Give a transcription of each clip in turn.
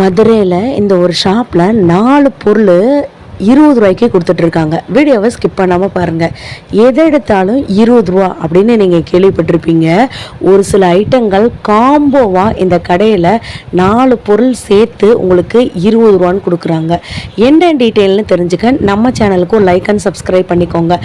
மதுரையில் இந்த ஒரு ஷாப்பில் 4 பொருள் 20 ரூபாய்க்கு கொடுத்துட்ருக்காங்க. வீடியோவை ஸ்கிப் பண்ணாமல் பாருங்கள். எதை எடுத்தாலும் 20 ரூபா அப்படின்னு நீங்கள் கேள்விப்பட்டிருப்பீங்க. ஒரு சில ஐட்டங்கள் காம்போவாக இந்த கடையில் 4 பொருள் சேர்த்து உங்களுக்கு 20 ரூபான்னு கொடுக்குறாங்க. என்ன டீட்டெயில்னு தெரிஞ்சுக்க நம்ம சேனலுக்கு ஒரு லைக் அண்ட் சப்ஸ்கிரைப் பண்ணிக்கோங்க.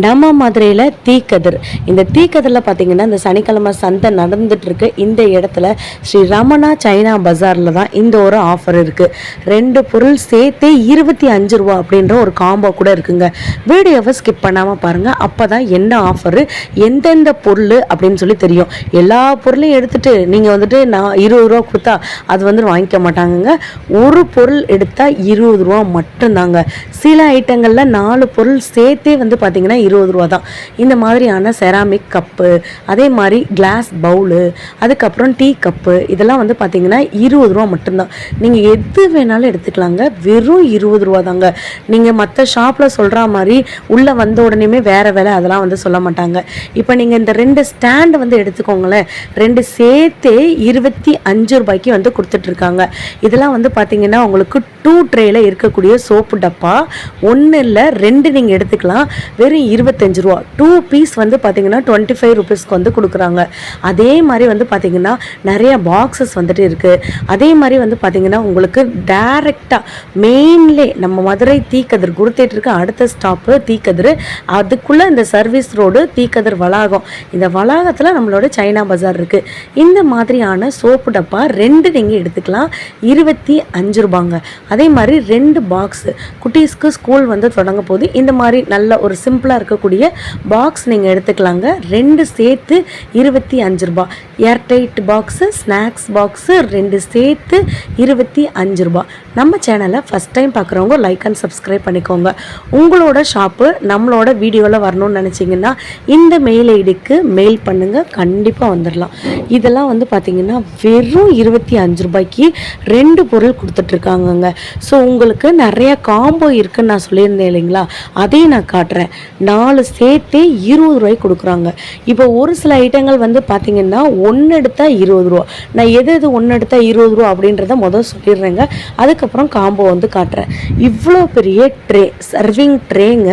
நம்ம மதுரையில் தீக்கதிர், இந்த தீக்கதிரில் பார்த்தீங்கன்னா இந்த சனிக்கிழமை சந்தை நடந்துட்டுருக்கு. இந்த இடத்துல ஸ்ரீ ரமணா சைனா பஜாரில் தான் இந்த ஒரு ஆஃபர் இருக்குது. 2 பொருள் சேர்த்தே 25 ரூபா அப்படின்ற ஒரு காம்போ கூட இருக்குங்க. வீடியோவை ஸ்கிப் பண்ணாமல் பாருங்கள். அப்போ தான் என்ன ஆஃபரு, எந்தெந்த பொருள் அப்படின்னு சொல்லி தெரியும். எல்லா பொருளையும் எடுத்துகிட்டு நீங்கள் வந்துட்டு நான் 20 ரூபா கொடுத்தா அது வந்து வாங்கிக்க மாட்டாங்கங்க. ஒரு பொருள் எடுத்தால் 20 ரூபா மட்டும்தாங்க. சில ஐட்டங்களில் 4 பொருள் சேர்த்தே வந்து பார்த்திங்கன்னா 20 ரூபா தான். இந்த மாதிரியான செராமிக் கப்பு, அதே மாதிரி கிளாஸ் பவுலு, அதுக்கப்புறம் டீ கப்பு, இதெல்லாம் வந்து பார்த்திங்கன்னா 20 ரூபா மட்டும்தான். நீங்கள் எது வேணாலும் எடுத்துக்கலாங்க. வெறும் 20 ரூபா தாங்க. நீங்கள் மற்ற ஷாப்பில் சொல்கிற மாதிரி உள்ளே வந்த உடனேயுமே வேறு வேலை அதெல்லாம் வந்து சொல்ல மாட்டாங்க. இப்போ நீங்கள் இந்த 2 ஸ்டாண்டு வந்து எடுத்துக்கோங்களேன். 2 சேர்த்தே 25 ரூபாய்க்கு வந்து கொடுத்துட்ருக்காங்க. இதெல்லாம் வந்து பார்த்திங்கன்னா உங்களுக்கு 2 ட்ரேயில் இருக்கக்கூடிய சோப்பு டப்பா 1 இல்லை 2 நீங்கள் எடுத்துக்கலாம். வெறும் 25 ரூபா. 2 பீஸ் வந்து பார்த்திங்கன்னா 25 ருபீஸ்க்கு வந்து கொடுக்குறாங்க. அதே மாதிரி வந்து பார்த்திங்கன்னா நிறைய பாக்ஸஸ் வந்துட்டு இருக்குது. அதே மாதிரி வந்து பார்த்திங்கன்னா உங்களுக்கு டைரெக்டாக மெயின்லே நம்ம மதுரை தீக்கதிர் குருத்தேட்டருக்கு அடுத்த ஸ்டாப்பு தீக்கதிர். அதுக்குள்ளே இந்த சர்வீஸ் ரோடு தீக்கதிர் வளாகம். இந்த வளாகத்தில் நம்மளோட சைனா பஜார் இருக்குது. இந்த மாதிரியான சோப்பு டப்பா 2 நீங்கள் எடுத்துக்கலாம். 25 ரூபாங்க. அதே மாதிரி 2 பாக்ஸு குட்டீஸ்க்கு ஸ்கூல் வந்து தொடங்க போது இந்த மாதிரி நல்ல ஒரு சிம்பிளாக இருக்கக்கூடிய பாக்ஸ் நீங்கள் எடுத்துக்கலாங்க. 2 சேர்த்து 25 ரூபா. ஏர்டைட் பாக்ஸு, ஸ்நாக்ஸ் பாக்ஸு 2 சேர்த்து 25 ரூபா. நம்ம சேனலை ஃபஸ்ட் டைம் பார்க்குறவங்க லைக் அண்ட் சப்ஸ்கிரைப் பண்ணிக்கோங்க. உங்களோட ஷாப்பு நம்மளோட வீடியோவில் வரணும்னு நினச்சிங்கன்னா இந்த மெயில் ஐடிக்கு மெயில் பண்ணுங்கள், கண்டிப்பாக வந்துடலாம். இதெல்லாம் வந்து பார்த்திங்கன்னா வெறும் 25 ரூபாய்க்கு 2 பொருள் கொடுத்துட்ருக்காங்கங்க. ஸோ உங்களுக்கு நிறைய காம்போ இருக்குதுன்னு நான் சொல்லியிருந்தேன் இல்லைங்களா, அதையும் நான் காட்டுறேன். 4 சேர்த்தே 20 ரூபாய்க்கு கொடுக்குறாங்க. இப்போ ஒரு சில ஐட்டங்கள் வந்து பார்த்திங்கன்னா 1 எடுத்தால் 20 ரூபா. நான் எது 1 எடுத்தால் 20 ரூபா அப்படின்றத முதல் சொல்லிடுறேங்க. அதுக்கப்புறம் காம்போ வந்து காட்டுறேன். இவ்வளோ பெரிய ட்ரே, சர்விங் ட்ரேங்க,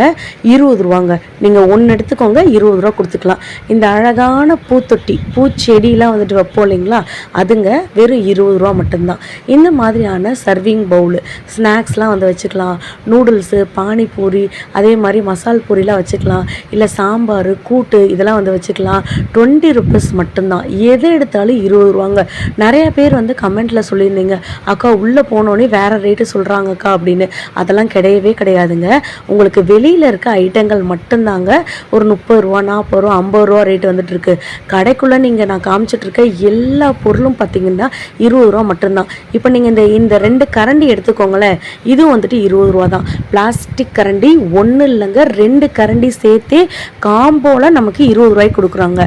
20 ரூபாங்க. நீங்கள் 1 எடுத்துக்கோங்க, 20 ரூபா கொடுத்துக்கலாம். இந்த அழகான பூத்தொட்டி, பூச்செடியெலாம் வந்துட்டு வைப்போம் இல்லைங்களா, அதுங்க வெறும் 20 ரூபா மட்டும்தான். இந்த மாதிரியான சர்விங் பவுலு, ஸ்நாக்ஸ்லாம் வந்து வச்சுக்கலாம். நூடுல்ஸு, பானிபூரி, அதே மாதிரி மசால் பூரிலாம் வச்சுக்கலாம். இல்லை சாம்பார், கூட்டு இதெல்லாம் வந்து வச்சுக்கலாம். 20 ருபீஸ் மட்டும்தான். எதை எடுத்தாலும் 20 ரூபாங்க. நிறைய பேர் வந்து கமெண்ட்டில் சொல்லியிருந்தீங்க, அக்கா உள்ளே போனோடனே வேறு ரேட்டு சொல்கிறாங்கக்கா அப்படின்னு. அதெல்லாம் கிடையவே கிடையாதுங்க. உங்களுக்கு வெளியில் இருக்க ஐட்டங்கள் மட்டும்தாங்க ஒரு 30 ரூபா, 40 ரூபா, 50 ரூபா ரேட்டு வந்துட்டுருக்கு. கடைக்குள்ளே நீங்கள் நான் காமிச்சிட்ருக்க எல்லா பொருளும் பார்த்திங்கன்னா 20 ரூபா மட்டும்தான். இப்போ நீங்கள் இந்த 2 கரண்டி எடுத்துக்கோங்களேன், இதுவும் வந்துட்டு 20 ரூபா தான். பிளாஸ்டிக் கரண்டி 1 இல்லைங்க, 2 கரண்டி சேர்த்தே காம்போவில் நமக்கு 20 ரூபாய்க்கு கொடுக்குறாங்க.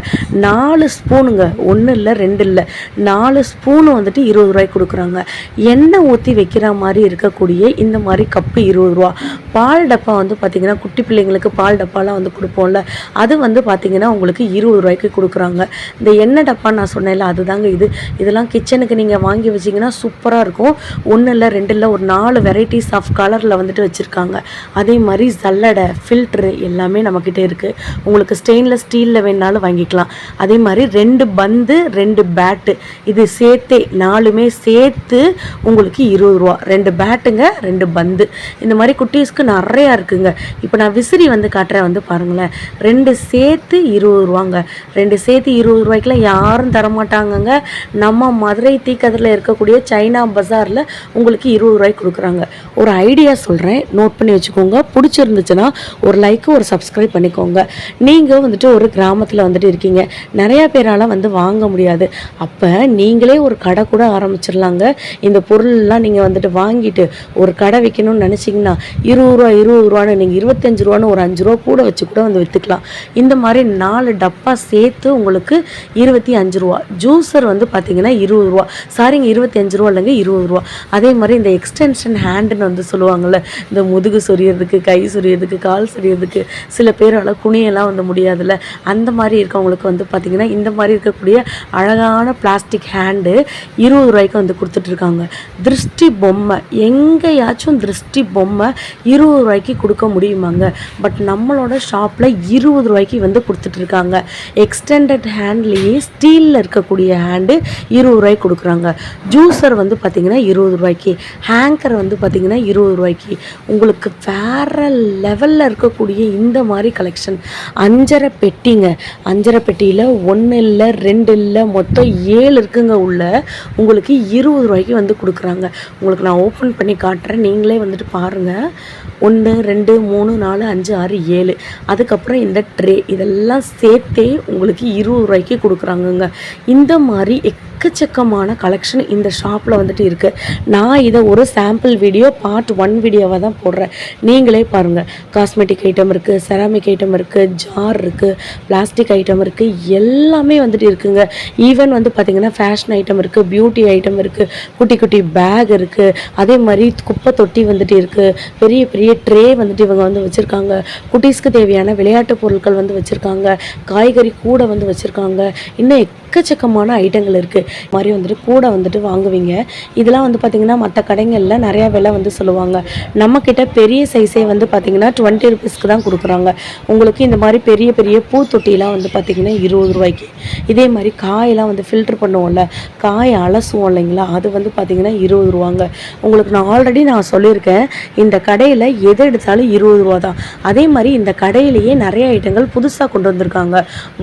4 ஸ்பூனுங்க, 1 இல்லை 2 இல்லை 4 ஸ்பூனு வந்துட்டு 20 ரூபாய்க்கு கொடுக்குறாங்க. எண்ணெய் ஊற்றி வைக்கிற மாதிரி இருக்கக்கூடிய இந்த மாதிரி கப்பு 20 ரூபா. பால் டப்பா வந்து பார்த்திங்கன்னா குட்டி பிள்ளைங்களுக்கு பால் டப்பாலாம் வந்து கொடுப்போம்ல, அது வந்து பார்த்திங்கன்னா உங்களுக்கு 20 ரூபாய்க்கு கொடுக்குறாங்க. இந்த எண்ணெய் டப்பா நான் சொன்னேன்ல, அதுதாங்க இது. இதெல்லாம் கிச்சனுக்கு நீங்கள் வாங்கி வச்சிங்கன்னா சூப்பராக இருக்கும். 1 இல்லை 2 இல்லை ஒரு 4 வெரைட்டிஸ் ஆஃப் கலரில் வந்துட்டு வச்சுருக்காங்க. அதே மாதிரி சல்லடை, ஃபில்ட்ரு எல்லாமே நம்மக்கிட்ட இருக்குது. உங்களுக்கு ஸ்டெயின்லெஸ் ஸ்டீலில் வேணாலும் வாங்கிக்கலாம். அதே மாதிரி 2 பந்து, 2 பேட்டு, இது சேர்த்தே 4மே சேர்த்து உங்களுக்கு 20 ரூபா. 2 பேட்டுங்க, 2 பந்து. இந்த மாதிரி குட்டீஸ்க்கு நிறையா இருக்குங்க. இப்போ நான் விசிறி வந்து காட்டுறேன், வந்து பாருங்களேன். 2 சேர்த்து 20 ரூபாங்க. 2 சேர்த்து 20 ரூபாய்க்குலாம் யாரும் தரமாட்டாங்கங்க. நம்ம மதுரை தீக்கதிரில் இருக்கக்கூடிய சைனா பஜாரில் உங்களுக்கு 20 ரூபாய்க்கு கொடுக்குறாங்க. ஒரு ஐடியா சொல்கிறேன், நோட் பண்ணி வச்சுக்கோங்க. பிடிச்சிருந்துச்சுன்னா ஒரு லைக்கு, ஒரு சப்ஸ்கிரைப் பண்ணிக்கோங்க. நீங்கள் வந்துட்டு ஒரு கிராமத்தில் வந்துட்டு இருக்கீங்க, நிறையா பேரால் வந்து வாங்க முடியாது. அப்போ நீங்களே ஒரு கடை கூட ஆரம்பிச்சிடலாங்க. இந்த பொருள்லாம் நீங்கள் வந்துட்டு வாங்கிட்டு ஒரு கடை வைக்கணும்னு நினச்சிங்கன்னா பார்த்தீங்கன்னா ரூ. 20 நீங்கள் 25 ரூபான்னு ஒரு 5 ரூபா கூட வச்சு கூட வந்து விற்றுக்கலாம். இந்த மாதிரி 4 டப்பா சேர்த்து உங்களுக்கு 25 ரூபா. ஜூஸர் வந்து பார்த்தீங்கன்னா 20 ரூபா. சாரிங்க, 25 ரூபா இல்லைங்க, 20 ரூபா. அதே மாதிரி இந்த எக்ஸ்டென்ஷன் ஹேண்டுன்னு வந்து சொல்லுவாங்கள்ல, இந்த முதுகு சொரியறதுக்கு, கை சொரியறதுக்கு, கால் சொரியறதுக்கு, சில பேரால் குனியெல்லாம் வந்து முடியாதுல்ல, அந்த மாதிரி இருக்கவங்களுக்கு வந்து பார்த்திங்கன்னா இந்த மாதிரி இருக்கக்கூடிய அழகான பிளாஸ்டிக் ஹேண்டு 20 ரூபாய்க்கு வந்து கொடுத்துட்ருக்காங்க. திருஷ்டி பொம்மை, எங்கேயாச்சும் திருஷ்டி பொம்மை 20 ரூபாய்க்கு கொடுக்க முடியுமாங்க? பட் நம்மளோட ஷாப்பில் 20 ரூபாய்க்கு வந்து கொடுத்துட்ருக்காங்க. எக்ஸ்டெண்டட் ஹேண்ட்லேயே ஸ்டீலில் இருக்கக்கூடிய ஹேண்டு 20 ரூபாய்க்கு கொடுக்குறாங்க. ஜூஸர் வந்து பார்த்திங்கன்னா 20 ரூபாய்க்கு, ஹேங்கர் வந்து பார்த்திங்கன்னா 20 ரூபாய்க்கு. உங்களுக்கு வேறு லெவலில் இருக்கக்கூடிய இந்த மாதிரி கலெக்ஷன். அஞ்சரை பெட்டிங்க, அஞ்சரை பெட்டியில் 1 இல்லை 2 இல்லை மொத்தம் 7 இருக்குங்க உள்ள. உங்களுக்கு 20 ரூபாய்க்கு வந்து கொடுக்குறாங்க. உங்களுக்கு நான் ஓப்பன் பண்ணி காட்டுறேன், நீங்களே வந்துட்டு பாருங்கள். 1 2 3 4 5 6 7, அதுக்கப்புறம் இந்த ட்ரே, இதெல்லாம் சேர்த்தே உங்களுக்கு 20 ரூபாய்க்கு கொடுக்குறாங்கங்க. இந்த மாதிரி எக்கச்சக்கமான கலெக்ஷன் இந்த ஷாப்பில் வந்துட்டு இருக்குது. நான் இதை ஒரு சாம்பிள் வீடியோ பார்ட் 1 வீடியோவாக தான் போடுறேன், நீங்களே பாருங்கள். காஸ்மெட்டிக் ஐட்டம் இருக்குது, செராமிக் ஐட்டம் இருக்குது, ஜார் இருக்குது, பிளாஸ்டிக் ஐட்டம் இருக்குது, எல்லாமே வந்துட்டு இருக்குங்க. ஈவன் வந்து பார்த்திங்கன்னா ஃபேஷன் ஐட்டம் இருக்குது, பியூட்டி ஐட்டம் இருக்குது, குட்டி குட்டி பேக் இருக்குது, அதே மாதிரி குப்பை தொட்டி வந்துட்டு இருக்குது, பெரிய பெரிய ட்ரே வந்துட்டு இவங்க வந்து வச்சுருக்காங்க, குட்டீஸ்க்கு தேவையான விளையாட்டு பொருட்கள் வந்து வச்சுருக்காங்க, காய்கறி கூட வந்து வச்சுருக்காங்க, இன்னும் எக்கச்சக்கமான ஐட்டங்கள் இருக்குது. மாதிரி வந்துட்டு கூட வந்துட்டு வாங்குவீங்க. இதெல்லாம் வந்து பார்த்திங்கன்னா மற்ற கடைகளில் நிறையா விலை வந்து சொல்லுவாங்க. நம்மக்கிட்ட பெரிய சைஸே வந்து பார்த்திங்கன்னா 20 ருபீஸ்க்கு தான் கொடுக்குறாங்க. உங்களுக்கு இந்த மாதிரி பெரிய பெரிய பூத்தொட்டிலாம் வந்து பார்த்திங்கன்னா 20 ரூபாய்க்கு. இதே மாதிரி காயெல்லாம் வந்து ஃபில்ட்ரு பண்ணுவோம்ல, காய் அலசுவோம் இல்லைங்களா, அது வந்து பார்த்திங்கன்னா 20 ரூபாங்க. உங்களுக்கு நான் ஆல்ரெடி சொல்லியிருக்கேன், இந்த கடையில் எது எடுத்தாலும் 20 ரூபா தான். அதே மாதிரி இந்த கடையிலேயே நிறைய ஐட்டங்கள் புதுசாக கொண்டு வந்திருக்காங்க.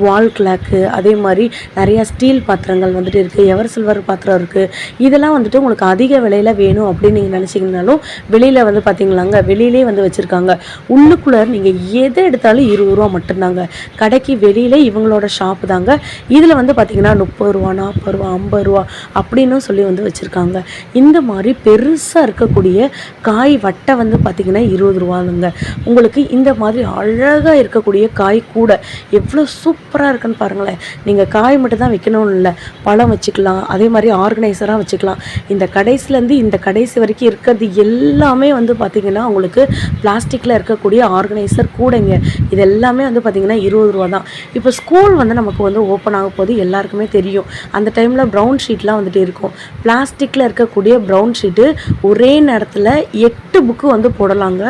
வால் கிளாக்கு, அதே மாதிரி நிறைய ஸ்டீல் பாத்திரங்கள் வந்துட்டு இருக்குது, எவர் சில்வர் பாத்திரம் இருக்குது. இதெல்லாம் வந்துட்டு உங்களுக்கு அதிக விலையில் வேணும் அப்படின்னு நீங்கள் நினச்சிங்கனாலும் வெளியில் வந்து பார்த்தீங்களாங்க, வெளியிலே வந்து வச்சுருக்காங்க. உள்ளுக்குள்ளே நீங்கள் எதை எடுத்தாலும் 20 ரூபா மட்டும்தாங்க. கடைக்கு வெளியில் இவங்களோட ஷாப்பு தாங்க. இதில் வந்து பார்த்திங்கன்னா 30 ரூபா, 40 ரூபா, 50 ரூபா அப்படின்னு சொல்லி வந்து வச்சுருக்காங்க. இந்த மாதிரி பெருசாக இருக்கக்கூடிய காய் வட்டை வந்து பார்த்திங்கன்னா 20 ரூபாங்க. உங்களுக்கு இந்த மாதிரி அழகாக இருக்கக்கூடிய காய் கூட எவ்வளோ சூப்பராக இருக்குன்னு பாருங்களேன். நீங்கள் காய் மட்டும் தான் வைக்கணும்னு இல்லை, பழம் வச்சுக்கலாம், அதே மாதிரி ஆர்கனைசராக வச்சுக்கலாம். இந்த கடைசிலேருந்து இந்த கடைசி வரைக்கும் இருக்கிறது எல்லாமே வந்து பார்த்திங்கன்னா உங்களுக்கு பிளாஸ்டிக்கில் இருக்கக்கூடிய ஆர்கனைசர் கூடங்க. இது எல்லாமே வந்து பார்த்திங்கன்னா 20 ரூபா தான். இப்போ ஸ்கூல் வந்து நமக்கு வந்து ஓப்பன் ஆக போது எல்லாருக்குமே தெரியும். அந்த டைமில் ப்ரௌன் ஷீட்லாம் வந்துட்டு இருக்கும். பிளாஸ்டிக்கில் இருக்கக்கூடிய ப்ரௌன் ஷீட்டு ஒரே நேரத்தில் 8 புக்கு வந்து போடலாங்க.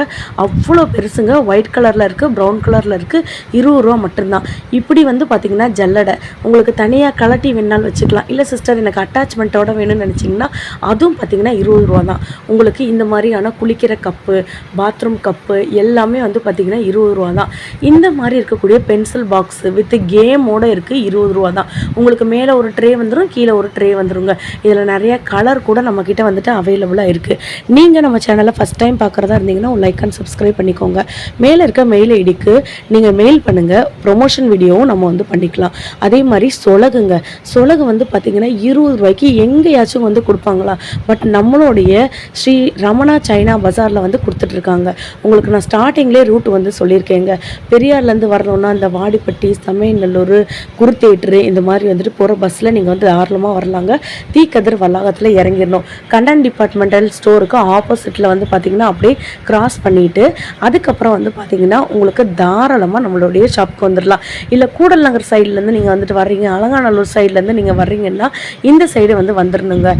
அவ்வளோ பெருசுங்க. ஒயிட் கலரில் இருக்குது, ப்ரௌன் கலரில் இருக்குது, 20 ரூபா மட்டும்தான். இப்படி வந்து பார்த்திங்கன்னா ஜல்லடை உங்களுக்கு தனியாக கலட்டி வேணாலும் வச்சுக்கலாம். இல்லை சிஸ்டர் எனக்கு அட்டாச்மெண்ட்டோட வேணும்னு நினச்சிங்கன்னா அதுவும் பார்த்திங்கன்னா 20 ரூபா தான். உங்களுக்கு இந்த மாதிரியான குளிக்கிற கப்பு, பாத்ரூம் கப்பு எல்லாமே வந்து பார்த்திங்கன்னா 20 ரூபா தான். இந்த மாதிரி இருக்கக்கூடிய பென்சில் பாக்ஸு வித் கேமோடு இருக்குது, 20 ரூபா தான். உங்களுக்கு மேலே ஒரு ட்ரே வந்துடும், கீழே ஒரு ட்ரே வந்துடுங்க. இதில் நிறைய கலர் கூட நம்மக்கிட்ட வந்துட்டு அவைலபிளாக இருக்குது. நீங்கள் நம்ம சேனலை ஃபஸ்ட் டைம் பார்க்குறதா இருந்தீங்கன்னா ஒரு லைக் அண்ட் சப்ஸ்கிரைப் பண்ணிக்கோங்க. மேலே இருக்க மெயில் ஐடிக்கு நீங்கள் மெயில் பண்ணுங்கள், ப்ரொமோஷன் வீடியோவும் நம்ம வந்து பண்ணிக்கலாம். அதே மாதிரி சொலகுங்க, சொலகு வந்து பார்த்திங்கன்னா 20 ரூபாய்க்கு எங்கேயாச்சும் வந்து கொடுப்பாங்களா? பட் நம்மளுடைய ஸ்ரீ ரமணா சைனா பஜாரில் வந்து கொடுத்துட்ருக்காங்க. உங்களுக்கு நான் ஸ்டார்டிங்லேயே ரூட் வந்து சொல்லியிருக்கேங்க. பெரியார்லேருந்து வரணுன்னா இந்த வாடிப்பட்டி, சமயநல்லூர், குருத்தேட்ரு இந்த மாதிரி வந்துட்டு போகிற பஸ்ஸில் நீங்கள் வந்து தாராளமாக வரலாங்க. தீக்கதிர் வளாகத்தில் இறங்கிடணும். கண்டன் டிபார்ட்மெண்டல் ஸ்டோருக்கு ஆப்போசிட்டில் வந்து பார்த்திங்கன்னா அப்படியே கிராஸ் பண்ணிவிட்டு அதுக்கப்புறம் வந்து பார்த்திங்கன்னா உங்களுக்கு தாராளமாக நம்மளுடைய ஷாப்புக்கு வந்துடலாம். இல்லை கூடல் நகர் சைட்லேருந்து நீங்கள் வந்துட்டு வர்றீங்க, அலங்காநல்லூர் சைட்லேருந்து நீங்கள் வர்றீங்கன்னா இந்த சைடு வந்து வந்துடணுங்க.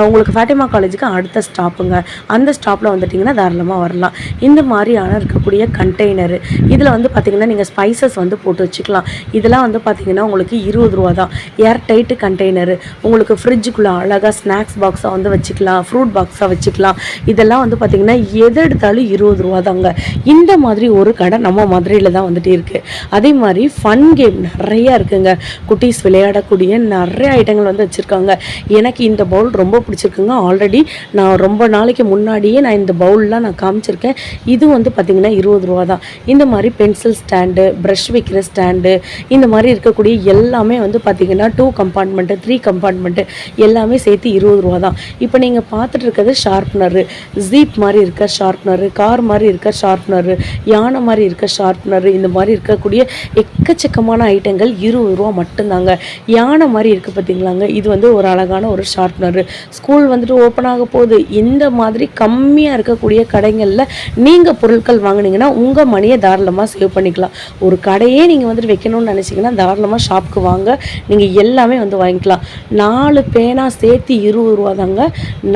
உங்களுக்கு ஃபேட்டிமா காலேஜுக்கு அடுத்த ஸ்டாப்புங்க. அந்த ஸ்டாப்பில் வந்துட்டிங்கன்னா தாராளமாக வரலாம். இந்த மாதிரியான இருக்கக்கூடிய கண்டெய்னரு இதில் வந்து பார்த்திங்கன்னா நீங்கள் ஸ்பைசஸ் வந்து போட்டு வச்சுக்கலாம். இதெல்லாம் வந்து பார்த்திங்கன்னா உங்களுக்கு 20 ரூபா தான். ஏர் டைட்டு கண்டெய்னரு உங்களுக்கு ஃப்ரிட்ஜுக்குள்ளே அழகாக ஸ்நாக்ஸ் பாக்ஸாக வந்து வச்சுக்கலாம், ஃப்ரூட் பாக்ஸாக வச்சுக்கலாம். இதெல்லாம் வந்து பார்த்திங்கன்னா எது எடுத்தாலும் 20 ரூபா தாங்க. இந்த மாதிரி ஒரு கடை நம்ம மதுரையில் தான் வந்துட்டு இருக்குது. அதே மாதிரி ஃபன் கேம் நிறையா இருக்குங்க. குட்டீஸ் விளையாடக்கூடிய நிறைய ஐட்டங்கள் வந்து வச்சுருக்காங்க. எனக்கு இந்த பவுல் ரொம்ப பிடிச்சிருக்குங்க. ஆல்ரெடி நான் ரொம்ப நாளைக்கு முன்னாடியே நான் இந்த பவுல்லாம் நான் காமிச்சிருக்கேன். இது வந்து பார்த்திங்கன்னா 20 ரூபா தான். இந்த மாதிரி பென்சில் ஸ்டாண்டு, ப்ரஷ் வைக்கிற ஸ்டாண்டு, இந்த மாதிரி இருக்கக்கூடிய எல்லாமே வந்து பார்த்திங்கன்னா 2 கம்பார்ட்மெண்ட்டு 3 கம்பார்ட்மெண்ட்டு எல்லாமே சேர்த்து 20 ரூபா தான். இப்போ நீங்கள் பார்த்துட்டு இருக்கிறது ஷார்ப்னரு, ஜீப் மாதிரி இருக்க ஷார்ப்னரு, கார் மாதிரி இருக்க ஷார்ப்னரு, யானை மாதிரி இருக்க ஷார்ப்னரு, இந்த மாதிரி இருக்கக்கூடிய எக்கச்சக்கமான ஐட்டங்கள் 20 ரூபா மட்டும்தாங்க. யானை மாதிரி இருக்குது பார்த்தீங்களாங்க, இது வந்து ஒரு அழகான ஒரு ஷார்ப்னரு. ஸ்கூல் வந்துட்டு ஓப்பன் ஆக போகுது. இந்த மாதிரி கம்மியாக இருக்கக்கூடிய கடைகளில் நீங்கள் பொருட்கள் வாங்கினீங்கன்னா உங்கள் மணியை தாராளமாக சேவ் பண்ணிக்கலாம். ஒரு கடையே நீங்கள் வந்துட்டு வைக்கணும்னு நினச்சிங்கன்னா தாராளமாக ஷாப்புக்கு வாங்க, நீங்கள் எல்லாமே வந்து வாங்கிக்கலாம். 4 பேனா சேர்த்து 20 ரூபா தாங்க,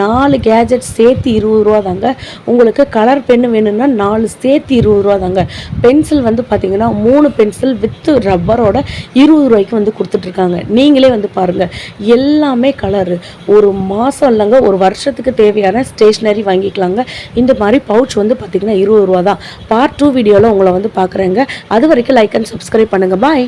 4 கேஜெட் சேர்த்து 20 ரூபா தாங்க. உங்களுக்கு கலர் பென்னு வேணும்னா 4 சேர்த்து 20 ரூபா தாங்க. பென்சில் வந்து பார்த்தீங்கன்னா 3 பென்சில் வித் ரப்பரோட 20 ரூபாய்க்கு வந்து கொடுத்துட்ருக்காங்க. நீங்களே வந்து பாருங்கள், எல்லாமே கலரு. ஒரு மாதம் இல்லைங்க, ஒரு வருஷத்துக்கு தேவையான ஸ்டேஷ்னரி வாங்கிக்கலாங்க. இந்த மாதிரி பவுச் வந்து பார்த்திங்கன்னா 20 ரூபா தான். பார்ட் 2 வீடியோவில் உங்களை வந்து பார்க்குறேங்க. அது வரைக்கும் லைக் அண்ட் சப்ஸ்கிரைப் பண்ணுங்கள். பாய்.